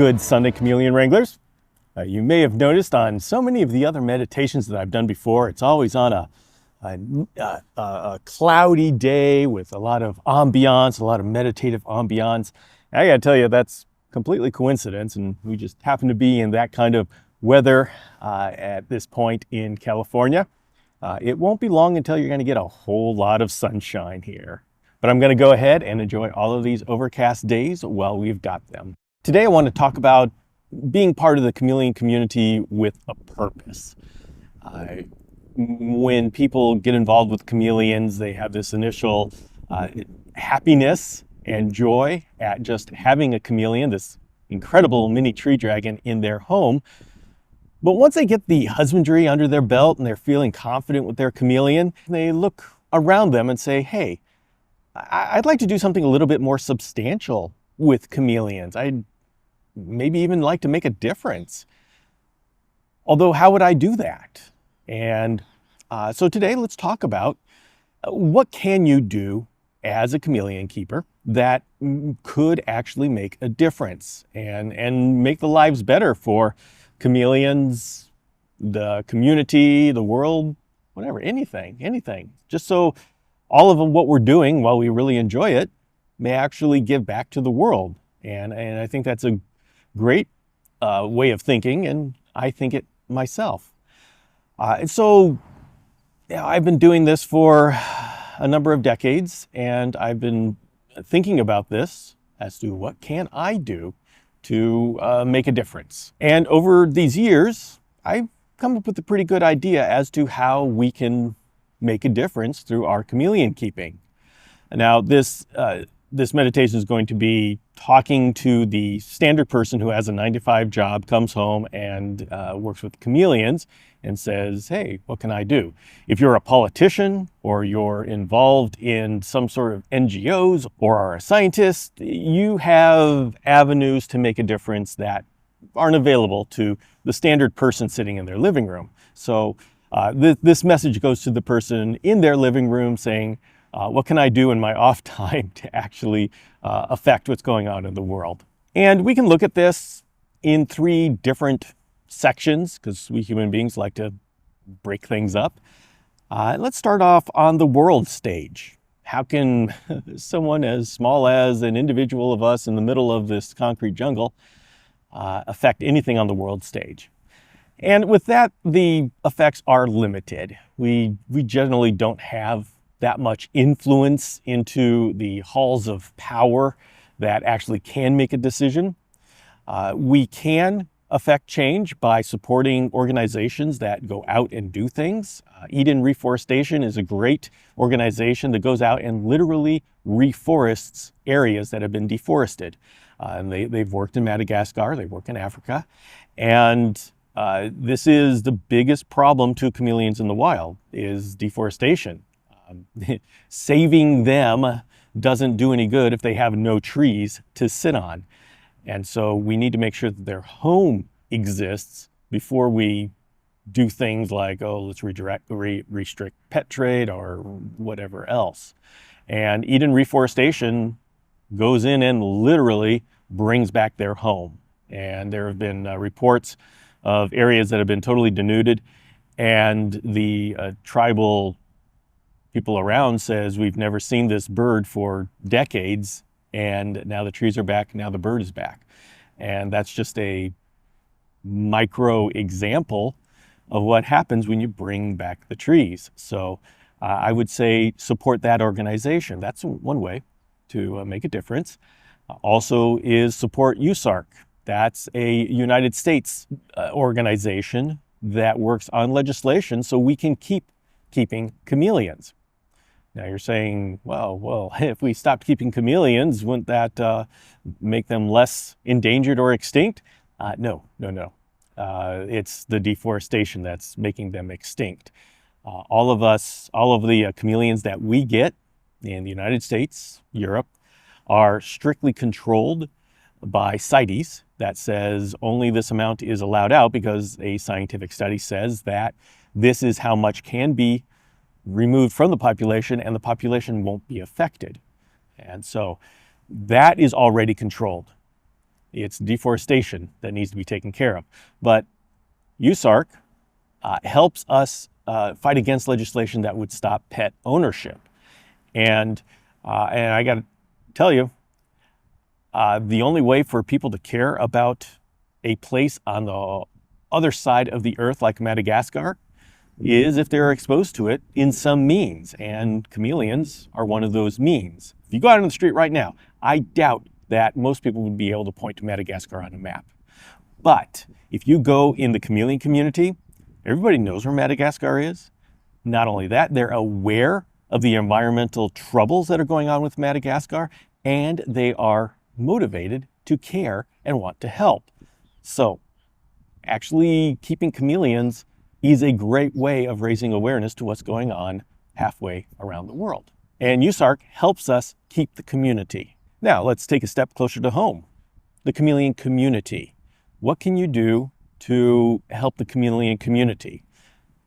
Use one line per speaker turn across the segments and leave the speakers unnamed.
Good Sunday, Chameleon Wranglers. You may have noticed on so many of the other meditations that I've done before, it's always on a cloudy day with a lot of ambiance, a lot of meditative ambiance. I gotta tell you, that's completely coincidence, and we just happen to be in that kind of weather at this point in California. It won't be long until you're gonna get a whole lot of sunshine here. But I'm gonna go ahead and enjoy all of these overcast days while we've got them. Today I want to talk about being part of the chameleon community with a purpose. When people get involved with chameleons, they have this initial happiness and joy at just having a chameleon, this incredible mini tree dragon, in their home. But once they get the husbandry under their belt and they're feeling confident with their chameleon, they look around them and say, hey, I'd like to do something a little bit more substantial with chameleons. I'd maybe even like to make a difference. Although, how would I do that? And so today, let's talk about what can you do as a chameleon keeper that could actually make a difference and make the lives better for chameleons, the community, the world, whatever, anything. Just so all of what we're doing, while we really enjoy it, may actually give back to the world. And I think that's a great way of thinking, and I think it myself. And so I've been doing this for a number of decades, and I've been thinking about this as to what can I do to make a difference. And over these years, I've come up with a pretty good idea as to how we can make a difference through our chameleon keeping. Now, this meditation is going to be talking to the standard person who has a 9-to-5 job, comes home and works with chameleons and says, hey, what can I do? If you're a politician or you're involved in some sort of NGOs or are a scientist, you have avenues to make a difference that aren't available to the standard person sitting in their living room. So this message goes to the person in their living room saying, what can I do in my off time to actually affect what's going on in the world? And we can look at this in 3 different sections, because we human beings like to break things up. Let's start off on the world stage. How can someone as small as an individual of us in the middle of this concrete jungle affect anything on the world stage? And with that, the effects are limited. We generally don't have that much influence into the halls of power that actually can make a decision. We can affect change by supporting organizations that go out and do things. Eden Reforestation is a great organization that goes out and literally reforests areas that have been deforested. And they've worked in Madagascar, they work in Africa, and this is the biggest problem to chameleons in the wild, is deforestation. Saving them doesn't do any good if they have no trees to sit on. And so we need to make sure that their home exists before we do things like, oh, let's restrict pet trade or whatever else. And Eden Reforestation goes in and literally brings back their home. And there have been reports of areas that have been totally denuded, and the tribal people around says, we've never seen this bird for decades, and now the trees are back, now the bird is back. And that's just a micro example of what happens when you bring back the trees. So I would say support that organization. That's one way to make a difference. Also is support USARC. That's a United States organization that works on legislation so we can keeping chameleons. Now you're saying, well, if we stopped keeping chameleons, wouldn't that make them less endangered or extinct? No. It's the deforestation that's making them extinct. All of the chameleons that we get in the United States, Europe, are strictly controlled by CITES that says only this amount is allowed out because a scientific study says that this is how much can be removed from the population and the population won't be affected. And so that is already controlled. It's deforestation that needs to be taken care of. But USARC helps us fight against legislation that would stop pet ownership. And I got to tell you, the only way for people to care about a place on the other side of the earth like Madagascar is if they're exposed to it in some means, and chameleons are one of those means. If you go out on the street right now, I doubt that most people would be able to point to Madagascar on a map. But if you go in the chameleon community, everybody knows where Madagascar is. Not only that, they're aware of the environmental troubles that are going on with Madagascar, and they are motivated to care and want to help. So actually keeping chameleons is a great way of raising awareness to what's going on halfway around the world. And USARC helps us keep the community. Now let's take a step closer to home. The chameleon community. What can you do to help the chameleon community?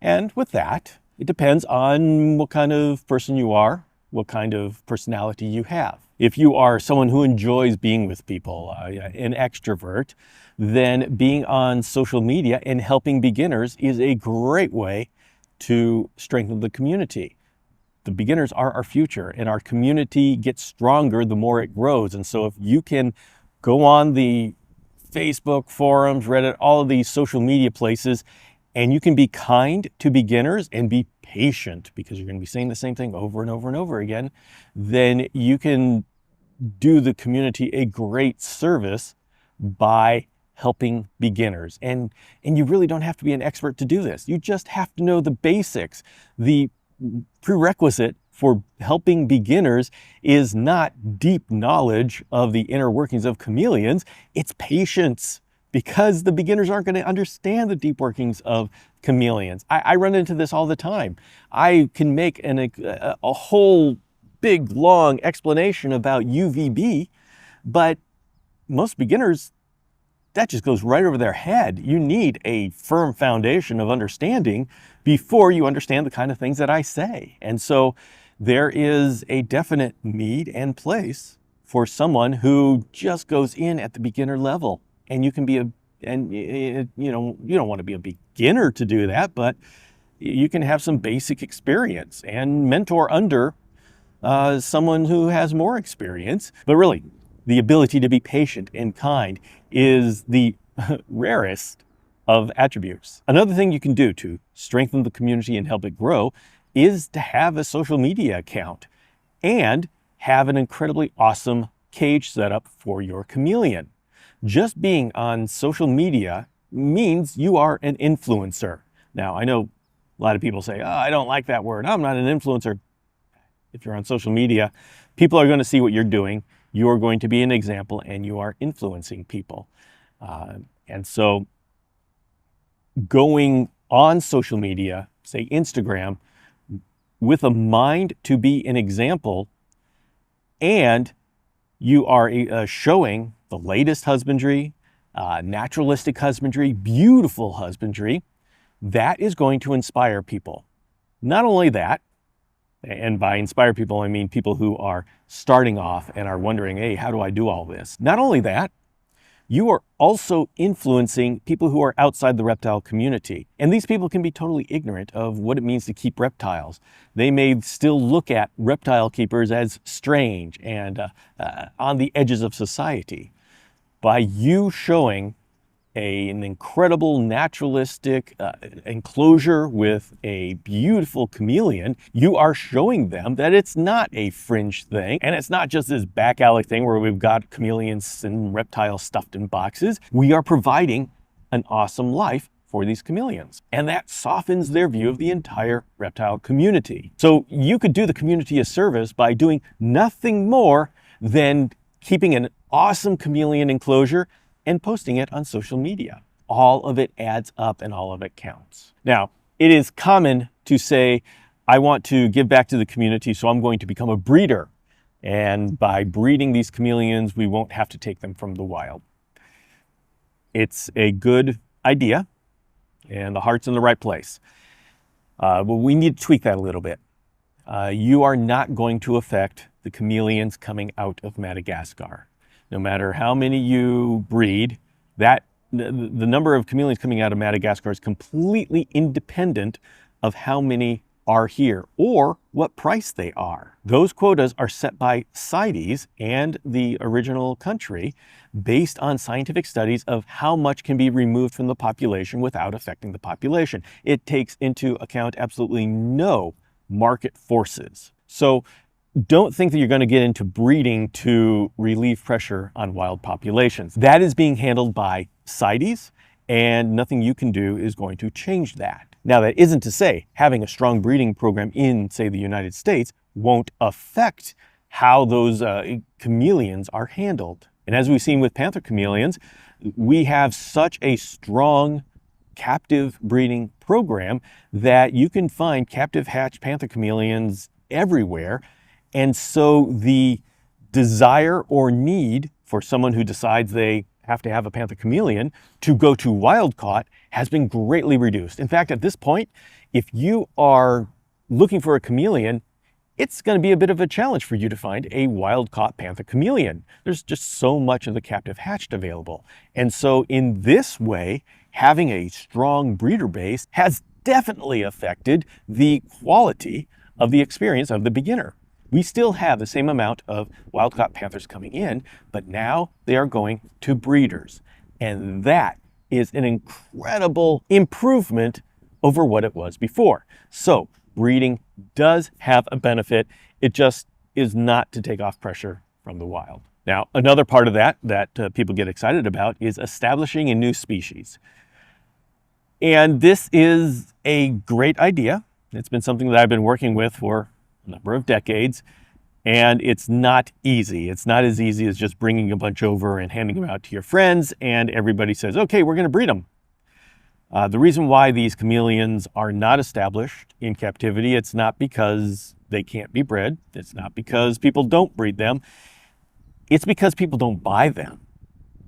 And with that, it depends on what kind of person you are, what kind of personality you have. If you are someone who enjoys being with people, an extrovert, then being on social media and helping beginners is a great way to strengthen the community. The beginners are our future, and our community gets stronger the more it grows. And so if you can go on the Facebook forums, Reddit, all of these social media places, and you can be kind to beginners and be patient, because you're going to be saying the same thing over and over and over again, then you can do the community a great service by helping beginners. And you really don't have to be an expert to do this. You just have to know the basics. The prerequisite for helping beginners is not deep knowledge of the inner workings of chameleons, it's patience. Because the beginners aren't going to understand the deep workings of chameleons. I run into this all the time. I can make a whole big, long explanation about UVB, but most beginners, that just goes right over their head. You need a firm foundation of understanding before you understand the kind of things that I say. And so there is a definite need and place for someone who just goes in at the beginner level. And you can be you don't want to be a beginner to do that, but you can have some basic experience and mentor under someone who has more experience. But really, the ability to be patient and kind is the rarest of attributes. Another thing you can do to strengthen the community and help it grow is to have a social media account and have an incredibly awesome cage set up for your chameleon. Just being on social media means you are an influencer. Now, I know a lot of people say, oh, I don't like that word. I'm not an influencer. If you're on social media, people are going to see what you're doing. You're going to be an example, and you are influencing people. And so going on social media, say Instagram, with a mind to be an example, and you are showing the latest husbandry, naturalistic husbandry, beautiful husbandry, that is going to inspire people. Not only that, and by inspire people, I mean people who are starting off and are wondering, hey, how do I do all this? Not only that, you are also influencing people who are outside the reptile community. And these people can be totally ignorant of what it means to keep reptiles. They may still look at reptile keepers as strange and on the edges of society. By you showing an incredible naturalistic enclosure with a beautiful chameleon, you are showing them that it's not a fringe thing, and it's not just this back alley thing where we've got chameleons and reptiles stuffed in boxes. We are providing an awesome life for these chameleons, and that softens their view of the entire reptile community. So you could do the community a service by doing nothing more than keeping an awesome chameleon enclosure and posting it on social media. All of it adds up and all of it counts. Now, it is common to say, I want to give back to the community, so I'm going to become a breeder. And by breeding these chameleons, we won't have to take them from the wild. It's a good idea, and the heart's in the right place. But we need to tweak that a little bit. You are not going to affect the chameleons coming out of Madagascar. No matter how many you breed, the number of chameleons coming out of Madagascar is completely independent of how many are here or what price they are. Those quotas are set by CITES and the original country based on scientific studies of how much can be removed from the population without affecting the population. It takes into account absolutely no market forces. So don't think that you're going to get into breeding to relieve pressure on wild populations. That is being handled by CITES, and nothing you can do is going to change that. Now, that isn't to say having a strong breeding program in, say, the United States won't affect how those chameleons are handled. And as we've seen with panther chameleons, we have such a strong captive breeding program that you can find captive hatch panther chameleons everywhere. And so the desire or need for someone who decides they have to have a panther chameleon to go to wild caught has been greatly reduced. In fact, at this point, if you are looking for a chameleon, it's going to be a bit of a challenge for you to find a wild caught panther chameleon. There's just so much of the captive hatched available. And so in this way, having a strong breeder base has definitely affected the quality of the experience of the beginner. We still have the same amount of wild-caught panthers coming in, but now they are going to breeders. And that is an incredible improvement over what it was before. So breeding does have a benefit. It just is not to take off pressure from the wild. Now, another part of that people get excited about is establishing a new species. And this is a great idea. It's been something that I've been working with for a number of decades, and it's not easy. It's not as easy as just bringing a bunch over and handing them out to your friends and everybody says, okay, we're going to breed them. The reason why these chameleons are not established in captivity, it's not because they can't be bred. It's not because people don't breed them. It's because people don't buy them.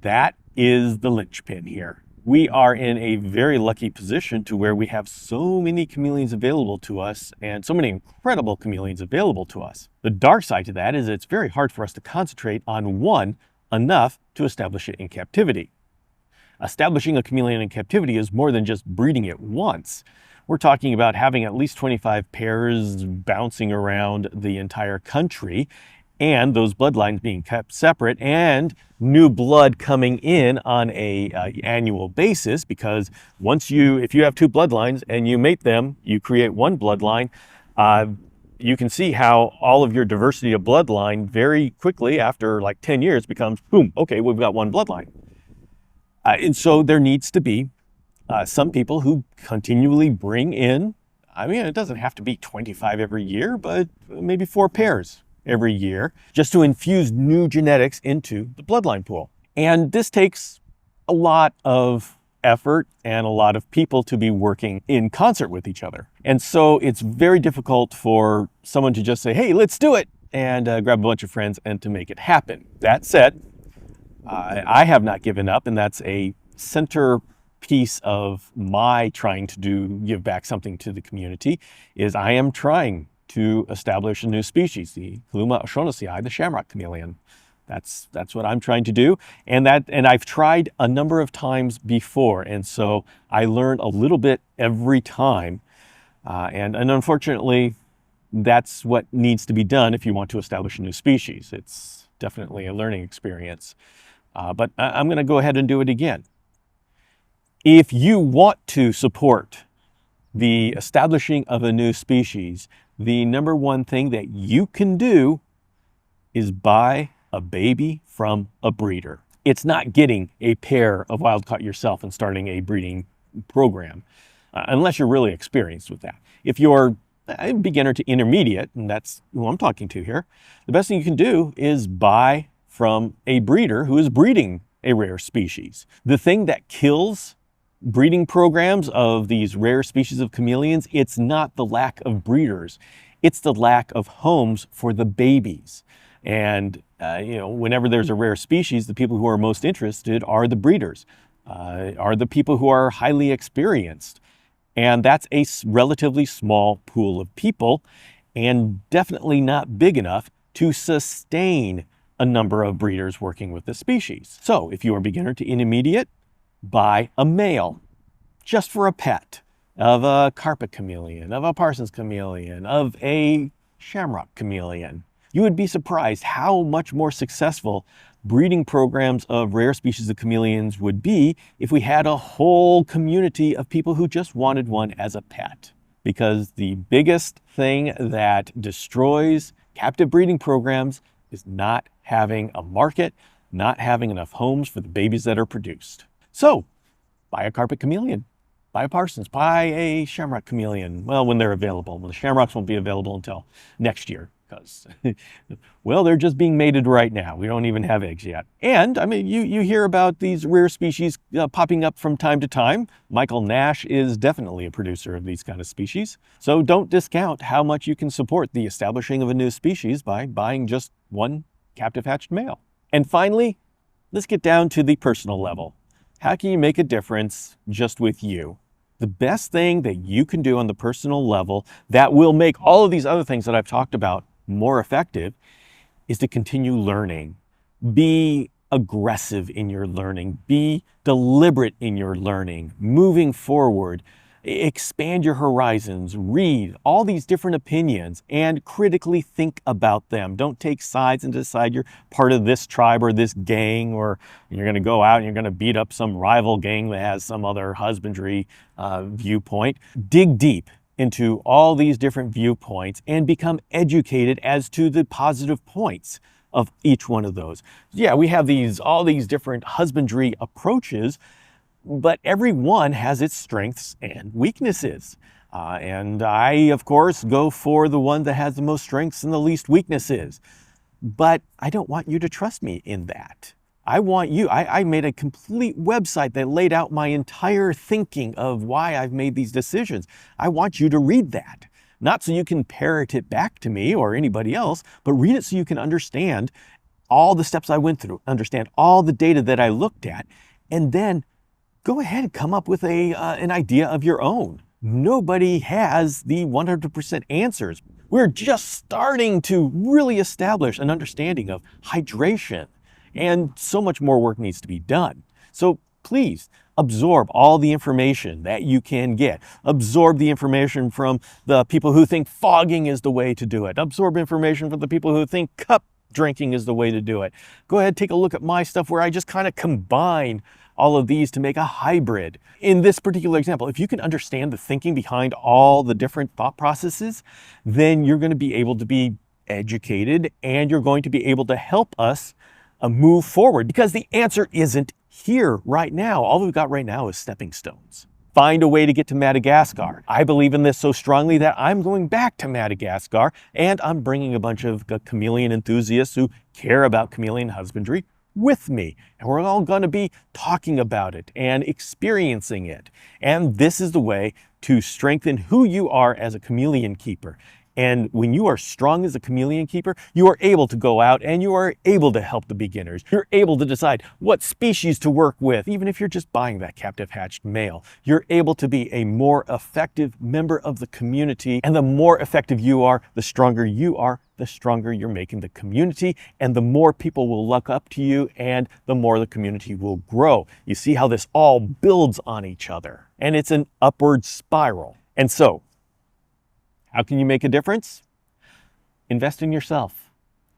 That is the linchpin here. We are in a very lucky position to where we have so many chameleons available to us and so many incredible chameleons available to us. The dark side to that is it's very hard for us to concentrate on one enough to establish it in captivity. Establishing a chameleon in captivity is more than just breeding it once. We're talking about having at least 25 pairs bouncing around the entire country, and those bloodlines being kept separate and new blood coming in on a annual basis, because if you have two bloodlines and you mate them, you create one bloodline. You can see how all of your diversity of bloodline very quickly after like 10 years becomes, boom, okay, we've got one bloodline. And so there needs to be some people who continually bring in, it doesn't have to be 25 every year, but maybe 4 pairs every year, just to infuse new genetics into the bloodline pool. And this takes a lot of effort and a lot of people to be working in concert with each other. And so it's very difficult for someone to just say, hey, let's do it, and grab a bunch of friends and to make it happen. That said, I have not given up, and that's a centerpiece of my trying to give back something to the community, is I am trying to establish a new species, the Gluma o'Shaughnessyi, the shamrock chameleon. That's what I'm trying to do, and I've tried a number of times before, and so I learn a little bit every time, and unfortunately, that's what needs to be done if you want to establish a new species. It's definitely a learning experience, but I'm going to go ahead and do it again. If you want to support the establishing of a new species, the number one thing that you can do is buy a baby from a breeder. It's not getting a pair of wild-caught yourself and starting a breeding program, unless you're really experienced with that. If you're a beginner to intermediate, and that's who I'm talking to here, the best thing you can do is buy from a breeder who is breeding a rare species. The thing that kills breeding programs of these rare species of chameleons, it's not the lack of breeders, it's the lack of homes for the babies. And whenever there's a rare species, the people who are most interested are the breeders, are the people who are highly experienced. And that's a relatively small pool of people, and definitely not big enough to sustain a number of breeders working with the species. So if you are beginner to intermediate, buy a male just for a pet of a carpet chameleon, of a Parsons chameleon, of a shamrock chameleon. You would be surprised how much more successful breeding programs of rare species of chameleons would be if we had a whole community of people who just wanted one as a pet. Because the biggest thing that destroys captive breeding programs is not having a market, not having enough homes for the babies that are produced. So, buy a carpet chameleon, buy a Parsons, buy a shamrock chameleon. Well, when they're available. Well, the shamrocks won't be available until next year because, well, they're just being mated right now. We don't even have eggs yet. And, I mean, you hear about these rare species popping up from time to time. Michael Nash is definitely a producer of these kind of species. So don't discount how much you can support the establishing of a new species by buying just one captive hatched male. And finally, let's get down to the personal level. How can you make a difference just with you? The best thing that you can do on the personal level that will make all of these other things that I've talked about more effective is to continue learning. Be aggressive in your learning. Be deliberate in your learning. Moving forward, expand your horizons, read all these different opinions and critically think about them. Don't take sides and decide you're part of this tribe or this gang, or you're going to go out and you're going to beat up some rival gang that has some other husbandry viewpoint. Dig deep into all these different viewpoints and become educated as to the positive points of each one of those. Yeah, we have all these different husbandry approaches, but every one has its strengths and weaknesses. And I, of course, go for the one that has the most strengths and the least weaknesses. But I don't want you to trust me in that. I want you, I made a complete website that laid out my entire thinking of why I've made these decisions. I want you to read that. Not so you can parrot it back to me or anybody else, but read it so you can understand all the steps I went through, understand all the data that I looked at, and then go ahead and come up with an idea of your own. Nobody has the 100% answers. We're just starting to really establish an understanding of hydration, and so much more work needs to be done. So please absorb all the information that you can get. Absorb the information from the people who think fogging is the way to do it. Absorb information from the people who think cup drinking is the way to do it. Go ahead, take a look at my stuff where I just kind of combine all of these to make a hybrid. In this particular example, if you can understand the thinking behind all the different thought processes, then you're going to be able to be educated and you're going to be able to help us move forward, because the answer isn't here right now. All we've got right now is stepping stones. Find a way to get to Madagascar. I believe in this so strongly that I'm going back to Madagascar, and I'm bringing a bunch of chameleon enthusiasts who care about chameleon husbandry with me. And we're all going to be talking about it and experiencing it. And this is the way to strengthen who you are as a chameleon keeper. And when you are strong as a chameleon keeper, you are able to go out and you are able to help the beginners. You're able to decide what species to work with, even if you're just buying that captive hatched male. You're able to be a more effective member of the community. And the more effective you are, the stronger you are, the stronger you're making the community, and the more people will look up to you, and the more the community will grow. You see how this all builds on each other, and it's an upward spiral. And so, how can you make a difference? Invest in yourself.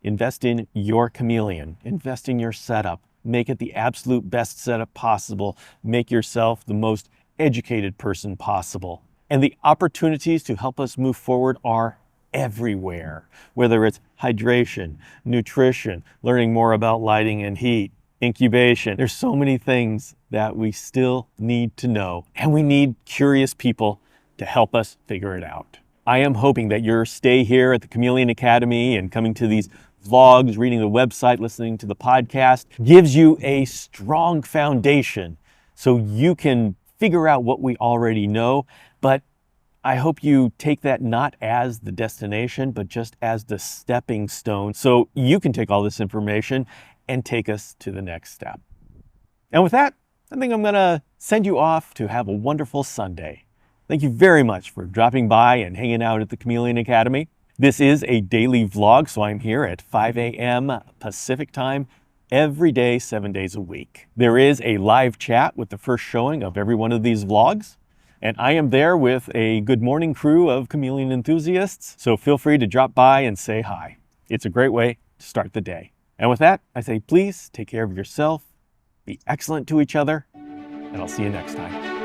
Invest in your chameleon. Invest in your setup. Make it the absolute best setup possible. Make yourself the most educated person possible. And the opportunities to help us move forward are everywhere, whether it's hydration, nutrition, learning more about lighting and heat, incubation. There's so many things that we still need to know, and we need curious people to help us figure it out. I am hoping that your stay here at the Chameleon Academy and coming to these vlogs, reading the website, listening to the podcast gives you a strong foundation so you can figure out what we already know. But I hope you take that not as the destination, but just as the stepping stone so you can take all this information and take us to the next step. And with that, I think I'm going to send you off to have a wonderful Sunday. Thank you very much for dropping by and hanging out at the Chameleon Academy. This is a daily vlog, so I'm here at 5 a.m. Pacific time every day, 7 days a week. There is a live chat with the first showing of every one of these vlogs, and I am there with a good morning crew of chameleon enthusiasts, so feel free to drop by and say hi. It's a great way to start the day. And with that, I say please take care of yourself, be excellent to each other, and I'll see you next time.